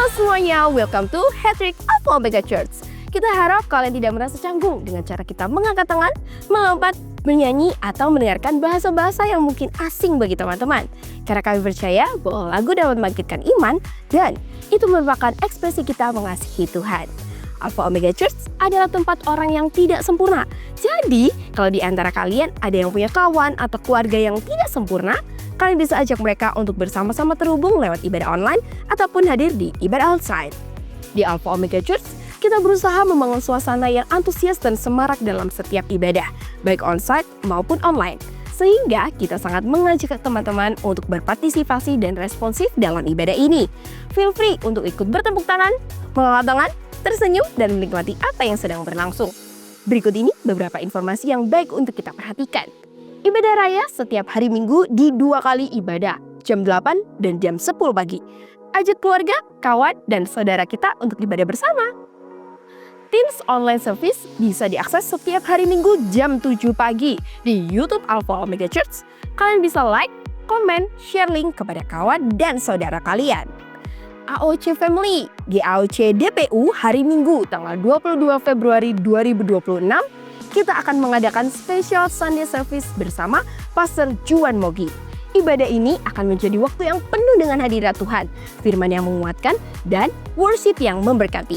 Halo semuanya, welcome to Hattrick Alpha Omega Church. Kita harap kalian tidak merasa canggung dengan cara kita mengangkat tangan, melompat, menyanyi, atau mendengarkan bahasa-bahasa yang mungkin asing bagi teman-teman. Karena kami percaya bahwa lagu dapat membangkitkan iman dan itu merupakan ekspresi kita mengasihi Tuhan. Alpha Omega Church adalah tempat orang yang tidak sempurna. Jadi, kalau di antara kalian ada yang punya kawan atau keluarga yang tidak sempurna, kalian bisa ajak mereka untuk bersama-sama terhubung lewat ibadah online ataupun hadir di ibadah outside. Di Alpha Omega Church, kita berusaha membangun suasana yang antusias dan semarak dalam setiap ibadah, baik onsite maupun online. Sehingga kita sangat mengajak teman-teman untuk berpartisipasi dan responsif dalam ibadah ini. Feel free untuk ikut bertepuk tangan, mengangkat tangan, tersenyum, dan menikmati apa yang sedang berlangsung. Berikut ini beberapa informasi yang baik untuk kita perhatikan. Ibadah raya setiap hari Minggu di 2 kali ibadah, jam 8 dan jam 10 pagi. Ajak keluarga, kawan, dan saudara kita untuk ibadah bersama. Teams online service bisa diakses setiap hari Minggu jam 7 pagi di YouTube Alpha Omega Church. Kalian bisa like, komen, share link kepada kawan dan saudara kalian. AOC Family di AOC DPU hari Minggu tanggal 22 Februari 2026, kita akan mengadakan special Sunday service bersama Pastor Juan Mogi. Ibadah ini akan menjadi waktu yang penuh dengan hadirat Tuhan, firman yang menguatkan, dan worship yang memberkati.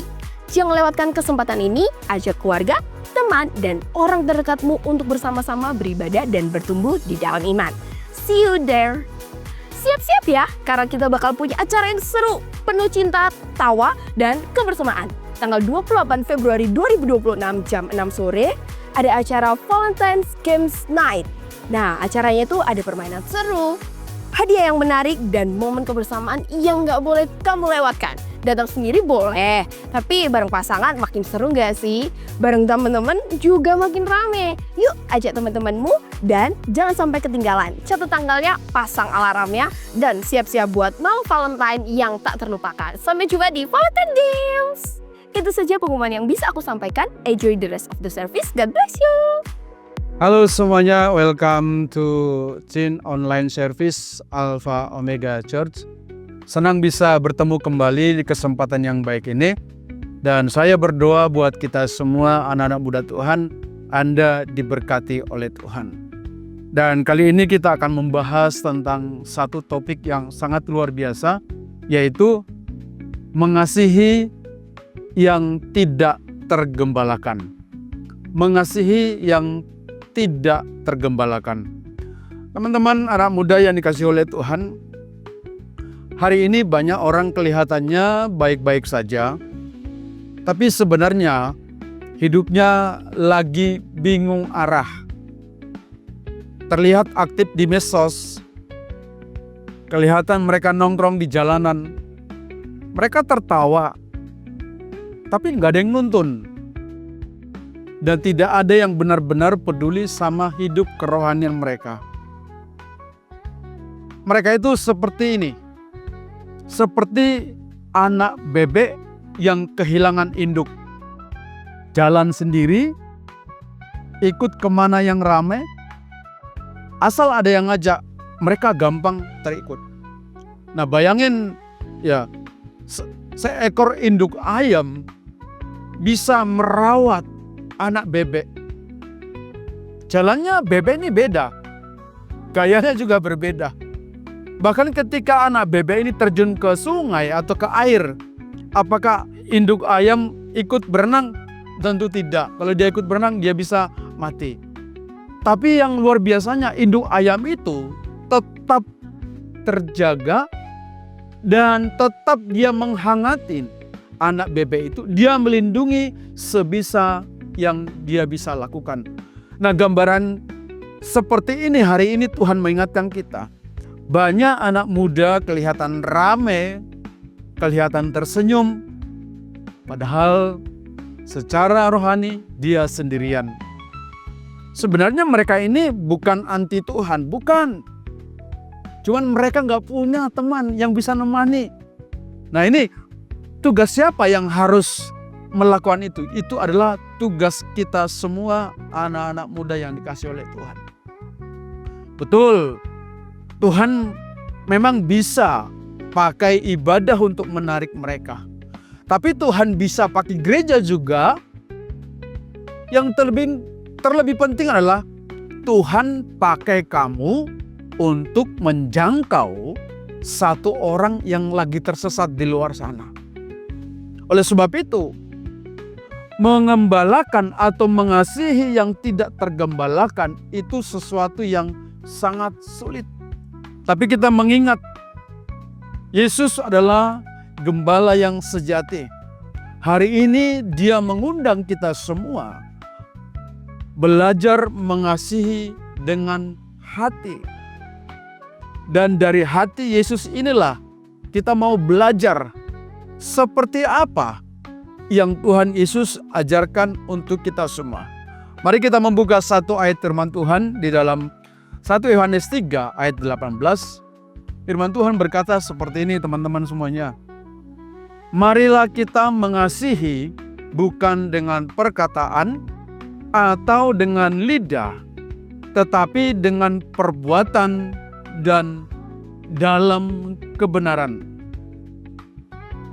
Jangan lewatkan kesempatan ini, ajak keluarga, teman, dan orang terdekatmu untuk bersama-sama beribadah dan bertumbuh di dalam iman. See you there! Siap-siap ya, karena kita bakal punya acara yang seru, penuh cinta, tawa, dan kebersamaan. Tanggal 28 Februari 2026 jam 6 sore, ada acara Valentine's Games Night. Nah, acaranya itu ada permainan seru, hadiah yang menarik, dan momen kebersamaan yang nggak boleh kamu lewatkan. Datang sendiri boleh, tapi bareng pasangan makin seru nggak sih? Bareng teman-teman juga makin rame. Yuk, ajak teman-temanmu dan jangan sampai ketinggalan. Catat tanggalnya, pasang alarmnya, dan siap-siap buat malam Valentine yang tak terlupakan. Sampai jumpa di Valentine Games! Itu saja pengumuman yang bisa aku sampaikan. Enjoy the rest of the service. God bless you. Halo semuanya, welcome to Chin Online Service Alpha Omega Church. Senang bisa bertemu kembali di kesempatan yang baik ini. Dan saya berdoa buat kita semua anak-anak muda Tuhan, Anda diberkati oleh Tuhan. Dan kali ini kita akan membahas tentang satu topik yang sangat luar biasa, yaitu mengasihi yang tidak tergembalakan. Mengasihi yang tidak tergembalakan. Teman-teman anak muda yang dikasihi oleh Tuhan, hari ini banyak orang kelihatannya baik-baik saja, tapi sebenarnya hidupnya lagi bingung arah. Terlihat aktif di medsos, kelihatan mereka nongkrong di jalanan, mereka tertawa, tapi nggak ada yang nuntun. Dan tidak ada yang benar-benar peduli sama hidup kerohanian mereka. Mereka itu seperti ini. Seperti anak bebek yang kehilangan induk. Jalan sendiri, ikut kemana yang ramai. Asal ada yang ngajak, mereka gampang terikut. Nah bayangin ya, seekor induk ayam bisa merawat anak bebek. Jalannya bebek ini beda, gayanya juga berbeda. Bahkan ketika anak bebek ini terjun ke sungai atau ke air, apakah induk ayam ikut berenang? Tentu tidak. Kalau dia ikut berenang, dia bisa mati. Tapi yang luar biasanya, induk ayam itu tetap terjaga dan tetap dia menghangatin anak bebek itu. Dia melindungi sebisa yang dia bisa lakukan. Nah, gambaran seperti ini hari ini Tuhan mengingatkan kita. Banyak anak muda kelihatan rame, kelihatan tersenyum, padahal secara rohani dia sendirian. Sebenarnya mereka ini bukan anti Tuhan, bukan. Cuman mereka nggak punya teman yang bisa nemani. Nah ini tugas siapa yang harus melakukan itu? Itu adalah tugas kita semua anak-anak muda yang dikasih oleh Tuhan. Betul, Tuhan memang bisa pakai ibadah untuk menarik mereka. Tapi Tuhan bisa pakai gereja juga. Yang terlebih penting adalah Tuhan pakai kamu untuk menjangkau satu orang yang lagi tersesat di luar sana. Oleh sebab itu, mengembalakan atau mengasihi yang tidak tergembalakan itu sesuatu yang sangat sulit. Tapi kita mengingat Yesus adalah gembala yang sejati. Hari ini Dia mengundang kita semua belajar mengasihi dengan hati. Dan dari hati Yesus inilah kita mau belajar seperti apa yang Tuhan Yesus ajarkan untuk kita semua. Mari kita membuka satu ayat firman Tuhan di dalam 1 Yohanes 3 ayat 18. Firman Tuhan berkata seperti ini teman-teman semuanya. Marilah kita mengasihi bukan dengan perkataan atau dengan lidah, tetapi dengan perbuatan dan dalam kebenaran.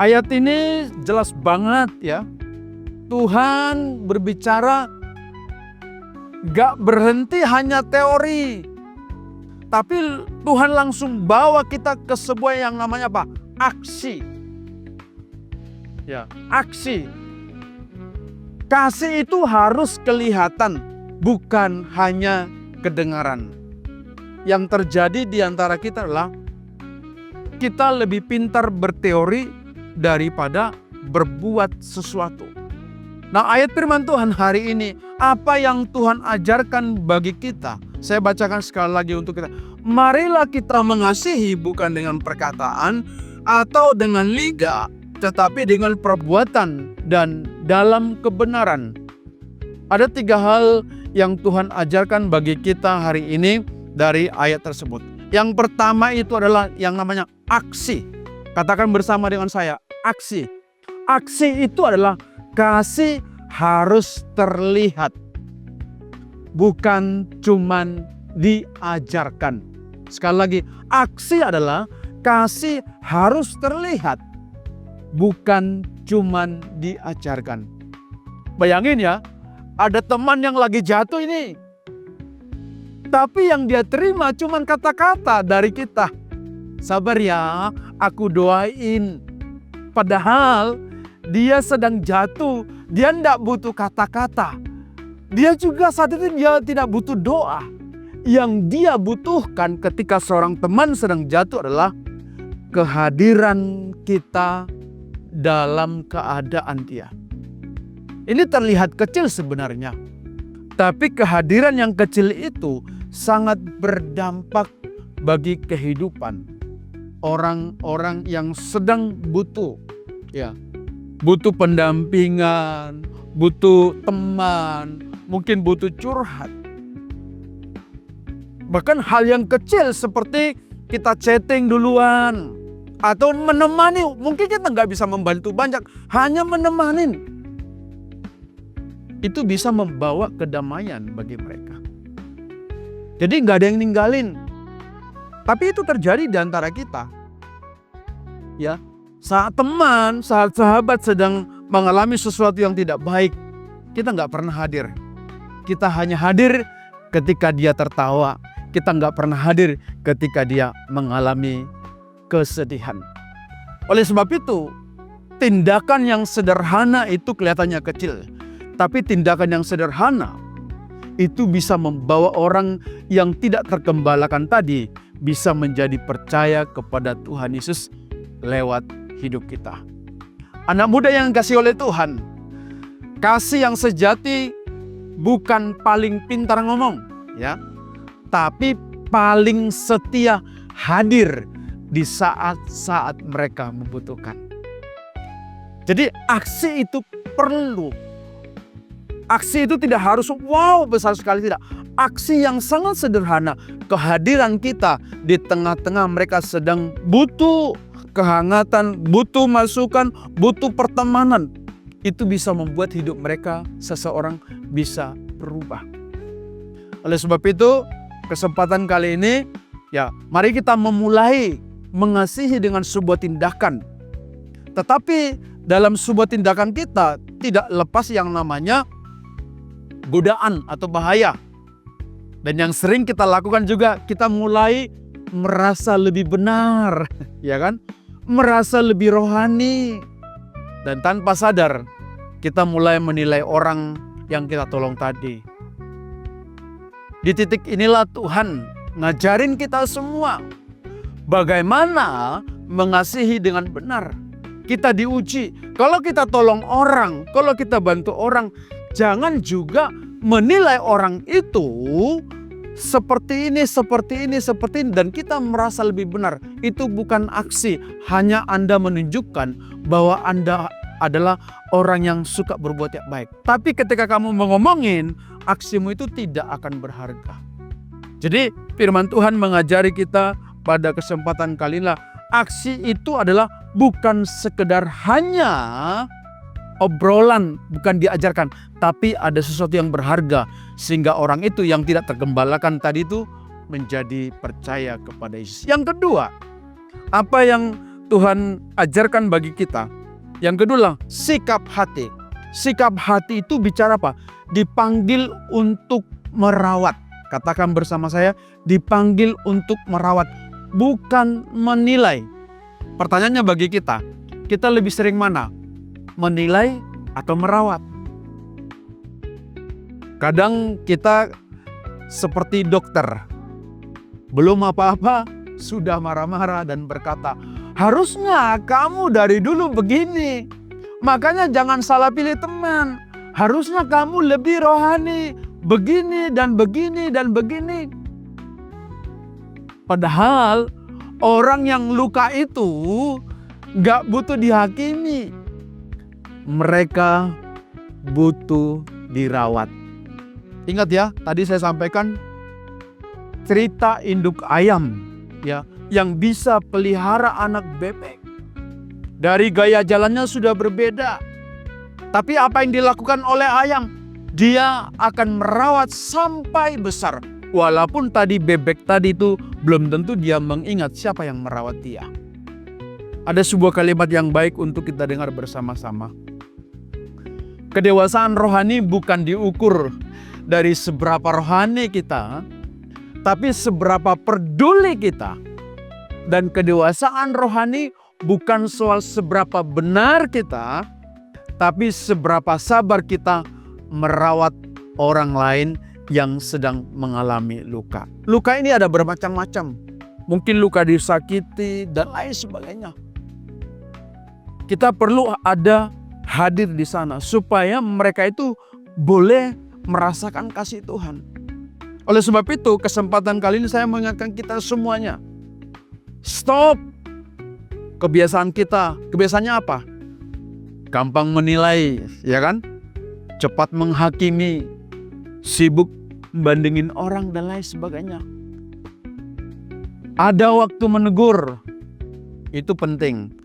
Ayat ini jelas banget ya. Tuhan berbicara gak berhenti hanya teori. Tapi Tuhan langsung bawa kita ke sebuah yang namanya apa? Aksi. Ya, aksi. Kasih itu harus kelihatan, bukan hanya kedengaran. Yang terjadi di antara kita adalah kita lebih pintar berteori daripada berbuat sesuatu. Nah, ayat firman Tuhan hari ini, apa yang Tuhan ajarkan bagi kita? Saya bacakan sekali lagi untuk kita. Marilah kita mengasihi bukan dengan perkataan atau dengan lidah, tetapi dengan perbuatan dan dalam kebenaran. Ada 3 hal yang Tuhan ajarkan bagi kita hari ini dari ayat tersebut. Yang pertama itu adalah yang namanya aksi. Katakan bersama dengan saya, aksi. Aksi itu adalah kasih harus terlihat. Bukan cuman diajarkan. Sekali lagi, aksi adalah kasih harus terlihat. Bukan cuman diajarkan. Bayangin ya, ada teman yang lagi jatuh ini. Tapi yang dia terima cuma kata-kata dari kita. Sabar ya, aku doain. Padahal dia sedang jatuh, dia tidak butuh kata-kata. Dia juga saat itu dia tidak butuh doa. Yang dia butuhkan ketika seorang teman sedang jatuh adalah kehadiran kita dalam keadaan dia. Ini terlihat kecil sebenarnya. Tapi kehadiran yang kecil itu sangat berdampak bagi kehidupan orang-orang yang sedang butuh, ya, butuh pendampingan, butuh teman, mungkin butuh curhat. Bahkan hal yang kecil seperti kita chatting duluan atau menemani, mungkin kita nggak bisa membantu banyak, hanya menemanin. Itu bisa membawa kedamaian bagi mereka. Jadi nggak ada yang ninggalin. Tapi itu terjadi di antara kita. Ya, saat teman, saat sahabat sedang mengalami sesuatu yang tidak baik, kita nggak pernah hadir. Kita hanya hadir ketika dia tertawa. Kita nggak pernah hadir ketika dia mengalami kesedihan. Oleh sebab itu, tindakan yang sederhana itu kelihatannya kecil. Tapi tindakan yang sederhana itu bisa membawa orang yang tidak tergembalakan tadi bisa menjadi percaya kepada Tuhan Yesus lewat hidup kita. Anak muda yang dikasihi oleh Tuhan, kasih yang sejati bukan paling pintar ngomong, ya, tapi paling setia hadir di saat-saat mereka membutuhkan. Jadi aksi itu perlu. Aksi itu tidak harus wow besar sekali, tidak. Aksi yang sangat sederhana, kehadiran kita di tengah-tengah mereka sedang butuh kehangatan, butuh masukan, butuh pertemanan. Itu bisa membuat hidup mereka, seseorang bisa berubah. Oleh sebab itu, kesempatan kali ini, ya, mari kita memulai mengasihi dengan sebuah tindakan. Tetapi dalam sebuah tindakan kita tidak lepas yang namanya godaan atau bahaya. Dan yang sering kita lakukan juga, kita mulai merasa lebih benar, ya kan? Merasa lebih rohani. Dan tanpa sadar, kita mulai menilai orang yang kita tolong tadi. Di titik inilah Tuhan ngajarin kita semua bagaimana mengasihi dengan benar. Kita diuji, kalau kita tolong orang, kalau kita bantu orang, jangan juga menilai orang itu seperti ini, dan kita merasa lebih benar. Itu bukan aksi, hanya Anda menunjukkan bahwa Anda adalah orang yang suka berbuat yang baik. Tapi ketika kamu ngomongin, aksimu itu tidak akan berharga. Jadi firman Tuhan mengajari kita pada kesempatan kali ini, aksi itu adalah bukan sekedar hanya obrolan, bukan diajarkan, tapi ada sesuatu yang berharga sehingga orang itu yang tidak tergembalakan tadi itu menjadi percaya kepada Yesus. Yang kedua, apa yang Tuhan ajarkan bagi kita? Yang kedua, sikap hati. Sikap hati itu bicara apa? Dipanggil untuk merawat. Katakan bersama saya, dipanggil untuk merawat, bukan menilai. Pertanyaannya bagi kita lebih sering mana? Menilai atau merawat? Kadang kita seperti dokter, belum apa-apa sudah marah-marah dan berkata, harusnya kamu dari dulu begini, makanya jangan salah pilih teman. Harusnya kamu lebih rohani, begini dan begini dan begini. Padahal orang yang luka itu gak butuh dihakimi. Mereka butuh dirawat. Ingat ya, tadi saya sampaikan cerita induk ayam ya, yang bisa pelihara anak bebek. Dari gaya jalannya sudah berbeda. Tapi apa yang dilakukan oleh ayam? Dia akan merawat sampai besar. Walaupun tadi bebek tadi itu belum tentu dia mengingat siapa yang merawat dia. Ada sebuah kalimat yang baik untuk kita dengar bersama-sama. Kedewasaan rohani bukan diukur dari seberapa rohani kita, tapi seberapa peduli kita. Dan kedewasaan rohani bukan soal seberapa benar kita, tapi seberapa sabar kita merawat orang lain yang sedang mengalami luka. Luka ini ada bermacam-macam. Mungkin luka disakiti dan lain sebagainya. Kita perlu ada hadir di sana supaya mereka itu boleh merasakan kasih Tuhan. Oleh sebab itu, kesempatan kali ini saya mengingatkan kita semuanya. Stop kebiasaan kita. Kebiasaannya apa? Gampang menilai, ya kan? Cepat menghakimi, sibuk bandingin orang dan lain sebagainya. Ada waktu menegur, itu penting.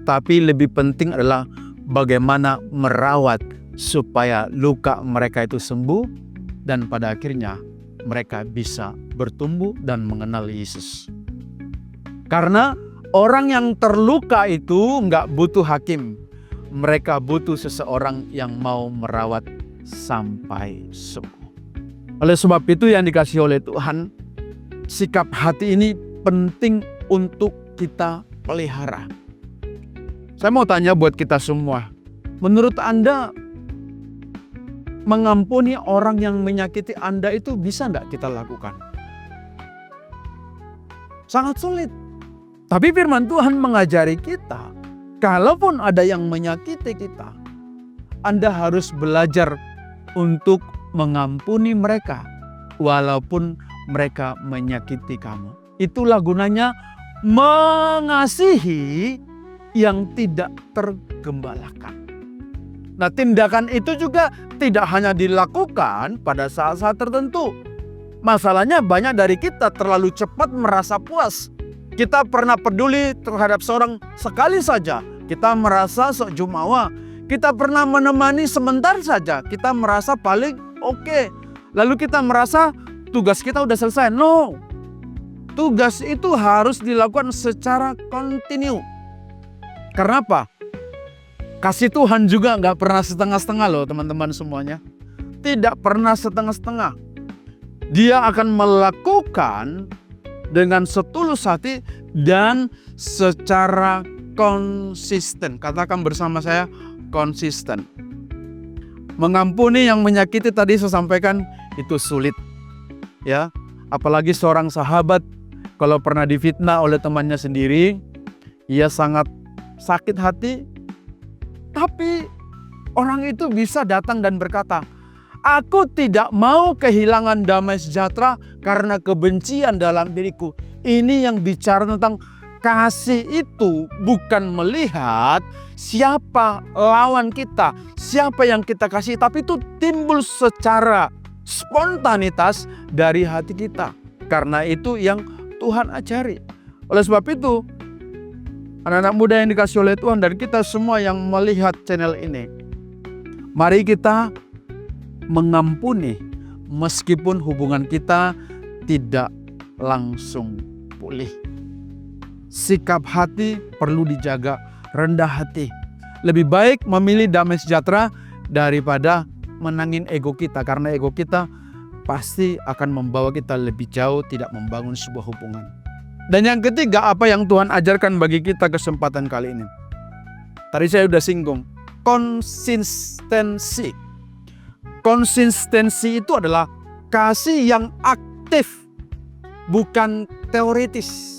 Tapi lebih penting adalah bagaimana merawat supaya luka mereka itu sembuh dan pada akhirnya mereka bisa bertumbuh dan mengenal Yesus. Karena orang yang terluka itu nggak butuh hakim. Mereka butuh seseorang yang mau merawat sampai sembuh. Oleh sebab itu yang dikasihi oleh Tuhan, sikap hati ini penting untuk kita pelihara. Saya mau tanya buat kita semua, menurut Anda mengampuni orang yang menyakiti Anda itu bisa nggak kita lakukan? Sangat sulit. Tapi firman Tuhan mengajari kita, kalaupun ada yang menyakiti kita, Anda harus belajar untuk mengampuni mereka, walaupun mereka menyakiti kamu. Itulah gunanya mengasihi yang tidak tergembalakan. Nah, tindakan itu juga tidak hanya dilakukan pada saat-saat tertentu. Masalahnya banyak dari kita terlalu cepat merasa puas. Kita pernah peduli terhadap seorang sekali saja, kita merasa sok jumawa. Kita pernah menemani sebentar saja, kita merasa paling oke. Lalu kita merasa tugas kita udah selesai. No. tugas itu harus dilakukan secara kontinu. Karena apa? Kasih Tuhan juga nggak pernah setengah-setengah loh teman-teman semuanya. Tidak pernah setengah-setengah. Dia akan melakukan dengan setulus hati dan secara konsisten. Katakan bersama saya, konsisten. Mengampuni yang menyakiti tadi saya sampaikan itu sulit. Ya, apalagi seorang sahabat kalau pernah difitnah oleh temannya sendiri, ia sangat sakit hati. Tapi orang itu bisa datang dan berkata, "Aku tidak mau kehilangan damai sejahtera karena kebencian dalam diriku." Ini yang bicara tentang kasih itu bukan melihat siapa lawan kita, siapa yang kita kasih, tapi itu timbul secara spontanitas dari hati kita. Karena itu yang Tuhan ajari. Oleh sebab itu, anak-anak muda yang dikasih oleh Tuhan dan kita semua yang melihat channel ini, mari kita mengampuni meskipun hubungan kita tidak langsung pulih. Sikap hati perlu dijaga, rendah hati. Lebih baik memilih damai sejahtera daripada menangin ego kita. Karena ego kita pasti akan membawa kita lebih jauh, tidak membangun sebuah hubungan. Dan yang ketiga, apa yang Tuhan ajarkan bagi kita kesempatan kali ini? Tadi saya sudah singgung, konsistensi. Konsistensi itu adalah kasih yang aktif, bukan teoritis.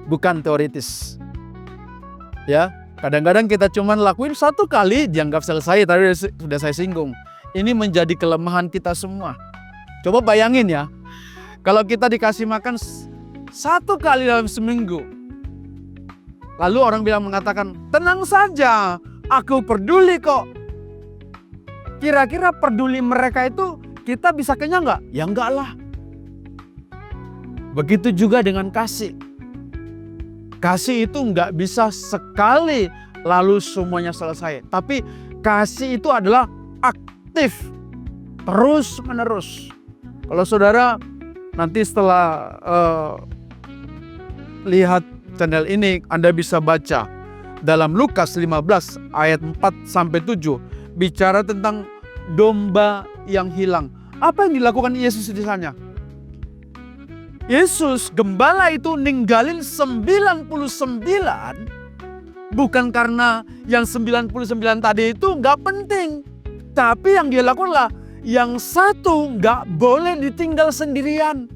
Bukan teoritis. Ya, kadang-kadang kita cuma lakuin satu kali dianggap selesai, tadi sudah saya singgung. Ini menjadi kelemahan kita semua. Coba bayangin ya, kalau kita dikasih makan satu kali dalam seminggu, lalu orang mengatakan, "Tenang saja, aku peduli kok." Kira-kira peduli mereka itu kita bisa kenyang nggak? Ya enggak lah. Begitu juga dengan kasih. Kasih itu nggak bisa sekali lalu semuanya selesai. Tapi kasih itu adalah aktif, terus menerus. Kalau saudara nanti setelah lihat channel ini, Anda bisa baca dalam Lukas 15 ayat 4-7 bicara tentang domba yang hilang. Apa yang dilakukan Yesus di sana? Yesus, gembala itu ninggalin 99 bukan karena yang 99 tadi itu nggak penting. Tapi yang dia lakukan adalah yang satu nggak boleh ditinggal sendirian.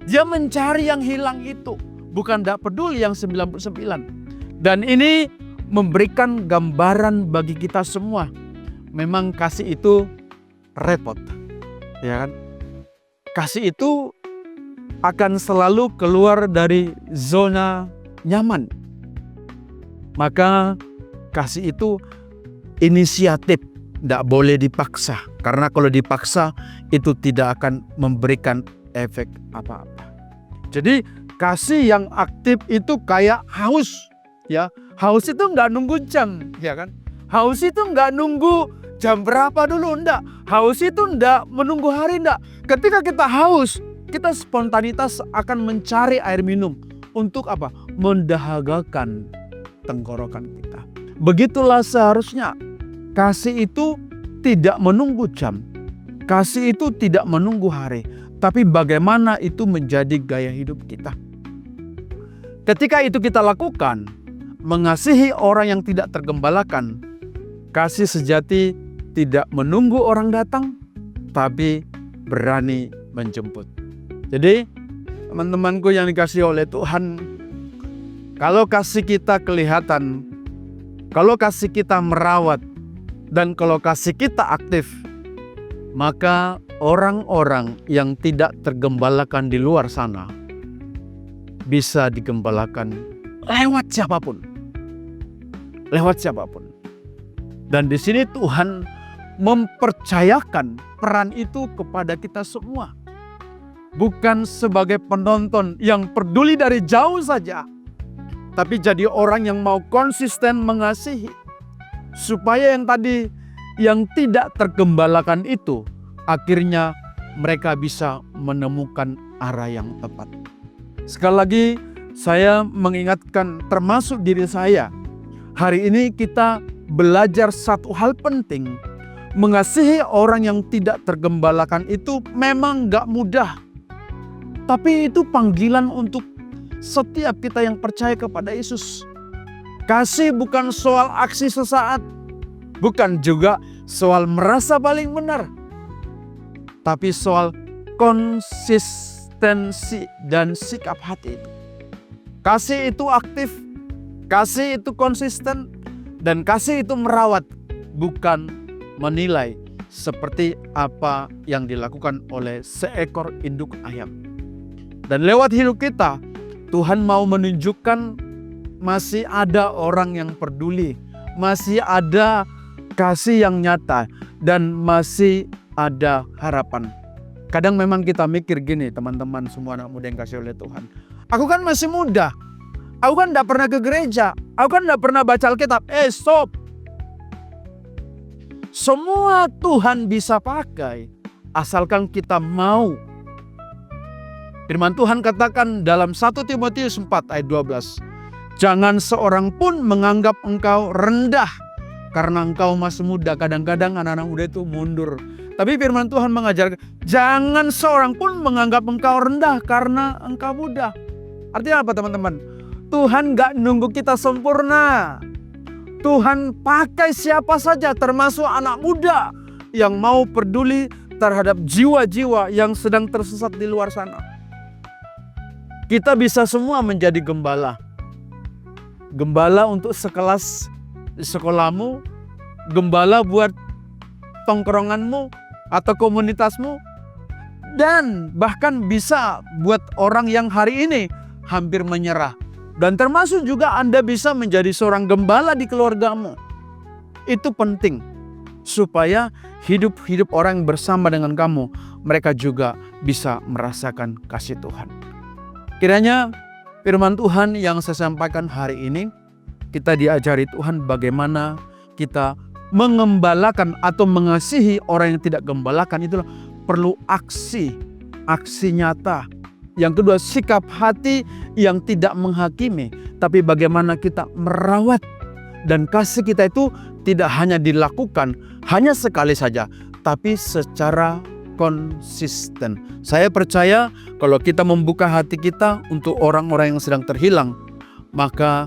Dia mencari yang hilang itu, bukan tidak peduli yang 99. Dan ini memberikan gambaran bagi kita semua. Memang kasih itu repot, ya kan? Kasih itu akan selalu keluar dari zona nyaman. Maka kasih itu inisiatif, tidak boleh dipaksa. Karena kalau dipaksa itu tidak akan memberikan efek apa-apa. Jadi kasih yang aktif itu kayak haus, ya. Haus itu nggak nunggu jam, ya kan? Haus itu nggak nunggu jam berapa dulu, enggak. Haus itu enggak menunggu hari, enggak. Ketika kita haus, kita spontanitas akan mencari air minum. Untuk apa? Mendahagakan tenggorokan kita. Begitulah seharusnya. Kasih itu tidak menunggu jam. Kasih itu tidak menunggu hari. Tapi bagaimana itu menjadi gaya hidup kita. Ketika itu kita lakukan, mengasihi orang yang tidak tergembalakan, kasih sejati tidak menunggu orang datang, tapi berani menjemput. Jadi, teman-temanku yang dikasihi oleh Tuhan, kalau kasih kita kelihatan, kalau kasih kita merawat, dan kalau kasih kita aktif, maka orang-orang yang tidak tergembalakan di luar sana bisa digembalakan lewat siapapun. Lewat siapapun. Dan di sini Tuhan mempercayakan peran itu kepada kita semua. Bukan sebagai penonton yang peduli dari jauh saja, tapi jadi orang yang mau konsisten mengasihi. Supaya yang tadi yang tidak tergembalakan itu akhirnya mereka bisa menemukan arah yang tepat. Sekali lagi saya mengingatkan termasuk diri saya, hari ini kita belajar satu hal penting. Mengasihi orang yang tidak tergembalakan itu memang gak mudah. Tapi itu panggilan untuk setiap kita yang percaya kepada Yesus. Kasih bukan soal aksi sesaat, bukan juga soal merasa paling benar, tapi soal konsistensi dan sikap hati itu. Kasih itu aktif, kasih itu konsisten, dan kasih itu merawat, bukan menilai seperti apa yang dilakukan oleh seekor induk ayam. Dan lewat hidup kita, Tuhan mau menunjukkan masih ada orang yang peduli, masih ada kasih yang nyata, dan masih ada harapan. Kadang memang kita mikir gini, teman-teman semua anak muda yang kasih oleh Tuhan. Aku kan masih muda, aku kan gak pernah ke gereja, aku kan gak pernah baca Alkitab. Stop! Semua Tuhan bisa pakai, asalkan kita mau. Firman Tuhan katakan dalam 1 Timotius 4 ayat 12. Jangan seorang pun menganggap engkau rendah karena engkau masih muda. Kadang-kadang anak-anak muda itu mundur. Tapi firman Tuhan mengajarkan, jangan seorang pun menganggap engkau rendah karena engkau muda. Artinya apa teman-teman? Tuhan gak nunggu kita sempurna. Tuhan pakai siapa saja termasuk anak muda yang mau peduli terhadap jiwa-jiwa yang sedang tersesat di luar sana. Kita bisa semua menjadi gembala. Gembala untuk sekelas di sekolahmu, gembala buat tongkronganmu atau komunitasmu, dan bahkan bisa buat orang yang hari ini hampir menyerah. Dan termasuk juga Anda bisa menjadi seorang gembala di keluargamu. Itu penting supaya hidup orang yang bersama dengan kamu, mereka juga bisa merasakan kasih Tuhan. Kiranya firman Tuhan yang saya sampaikan hari ini, kita diajari Tuhan bagaimana kita mengembalakan atau mengasihi orang yang tidak gembalakan. Itulah perlu aksi nyata. Yang kedua, sikap hati yang tidak menghakimi, tapi bagaimana kita merawat. Dan kasih kita itu tidak hanya dilakukan hanya sekali saja, tapi secara konsisten. Saya percaya kalau kita membuka hati kita untuk orang-orang yang sedang terhilang, maka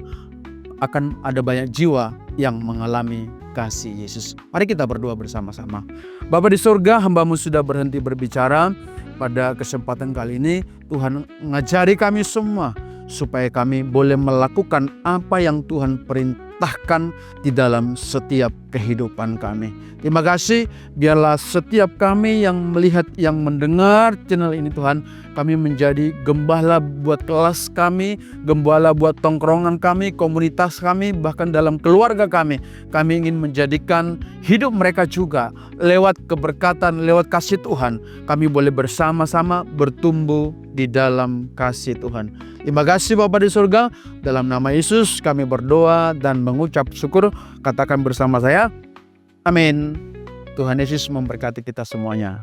akan ada banyak jiwa yang mengalami kasih Yesus. Mari kita berdoa bersama-sama. Bapa di surga, hamba-Mu sudah berhenti berbicara. Pada kesempatan kali ini Tuhan ngajari kami semua supaya kami boleh melakukan apa yang Tuhan perintahkan di dalam setiap kehidupan kami. Terima kasih, biarlah setiap kami yang melihat, yang mendengar channel ini Tuhan, kami menjadi gembala buat kelas kami, gembala buat tongkrongan kami, komunitas kami, bahkan dalam keluarga kami. Kami ingin menjadikan hidup mereka juga lewat keberkatan, lewat kasih Tuhan. Kami boleh bersama-sama bertumbuh di dalam kasih Tuhan. Terima kasih Bapa di surga, dalam nama Yesus kami berdoa dan mengucap syukur. Katakan bersama saya, amin. Tuhan Yesus memberkati kita semuanya.